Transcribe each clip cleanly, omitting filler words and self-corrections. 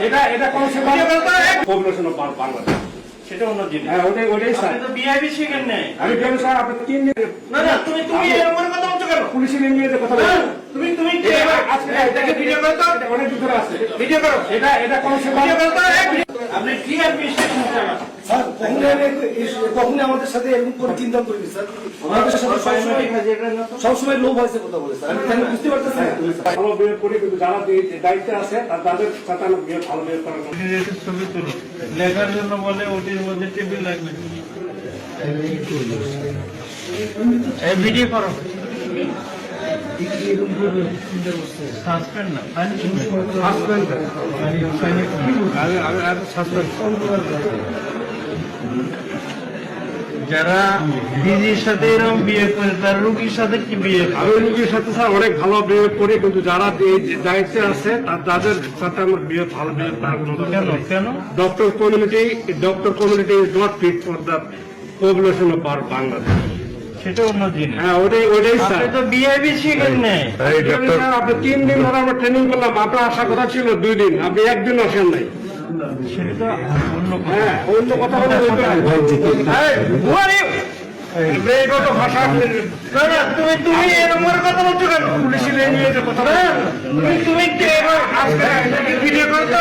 এটা কোন সেবা পপুলেশন অফ বাংলাদেশ সেটা অন্য জিনিস। হ্যাঁ ওটাই স্যার। আপনি তো বিআইবি শিখেন নাই। আমি কেন স্যার আপনি 3 দিন না তুমি এরকম কথা বলছো কেন? পুলিশের নিয়ে কথা বলছো তুমি আজকে এটাকে ভিডিও করো তো অনেক ভিতরে আছে ভিডিও করো। এটা কোন সেবা ভিডিও করো তো আপনি টিআরপি স্টেশন চালান। স্যার কখনো আমাদের সাথে এরকম করে চিন্তা করিনি স্যার। আমাদের সাথে সবসময় লোভ হয়েছে কথা বলে স্যার। আমি কেন বুঝতে পারতেছি না। ভালো বিয়ে করে কিন্তু যারা দায়িত্বে আছে তাদের সাথে আমি বিয়ে ভালো বিয়ে করার ছবি তুলো লেখার জন্য বলে ওটির মধ্যে টেবিল লাগবে। এই ভিডিও করো। সাসপেন্ড না যারা দিদির সাথে এরকম বিয়ে করে তার রুগীর সাথে কি বিয়ে? আমি রুগীর সাথে স্যার অনেক ভালো বিয়ে করি কিন্তু যারা দায়িত্বে আছে তাদের সাথে আমার বিয়ে ভালো বিয়ে কেন? Doctor community is not fit for the population of our Bangladesh. সেটা অন্য জিনিস। হ্যাঁ ওটাই স্যার। আপনি তো বিআইবি শিখেন নাই। আপনি 3 দিন ধরে আমরা ট্রেনিং করলাম, আপনার আসার কথা ছিল 2 দিন, আপনি 1 দিন আসেন নাই। সেটা অন্য কথা। হ্যাঁ অন্য কথা বলে ভাষা তুমি এরকম কথা বলছো কেন? পুলিশের নিয়ে কথা তুমি ভিডিও করতো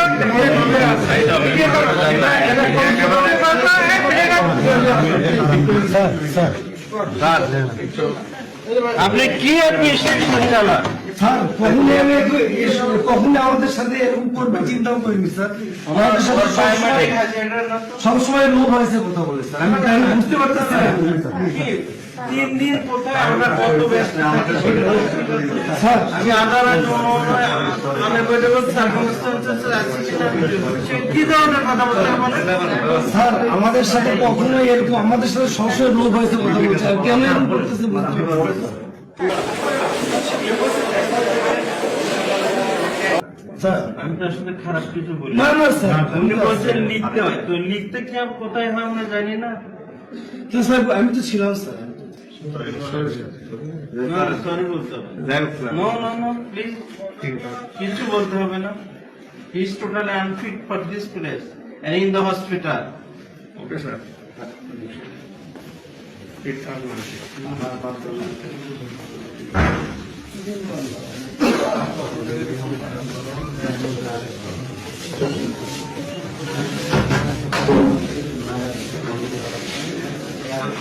আপনি কি অ্যাডমিনিস্ট্রেশন চালান? স্যার কখনো আমাদের সাথে এরকম করবে চিন্তাও করিনি স্যার। আমাদের সাথে সবসময় লোভ হয়েছে কথা বলে স্যার। আমি কেন বুঝতে পারতেছি না। 3 দিন কোথায় আমরা কত ব্যস্ত থাকি স্যার আমি আদালত কি ধরনের কথা বলতে পারেন? স্যার আমাদের সাথে কখনো এরকম আমাদের সাথে সবসময় লোভ হয়েছে কথা বলছে। আর কেন এরকম করতেছে বুঝতে পারছি না। স্যার আমি তো আসলে খারাপ কিছু বলি না স্যার উনি বলছেন লিখতে হয়, তো লিখতে কি আর কোথায় হয় আমরা জানি না। স্যার আমি তো ছিলাম স্যার। সরি বলতে হবে। নো প্লিজ কিছু বলতে হবে না। He is totally unfit for this place and in the hospital. Okay sir.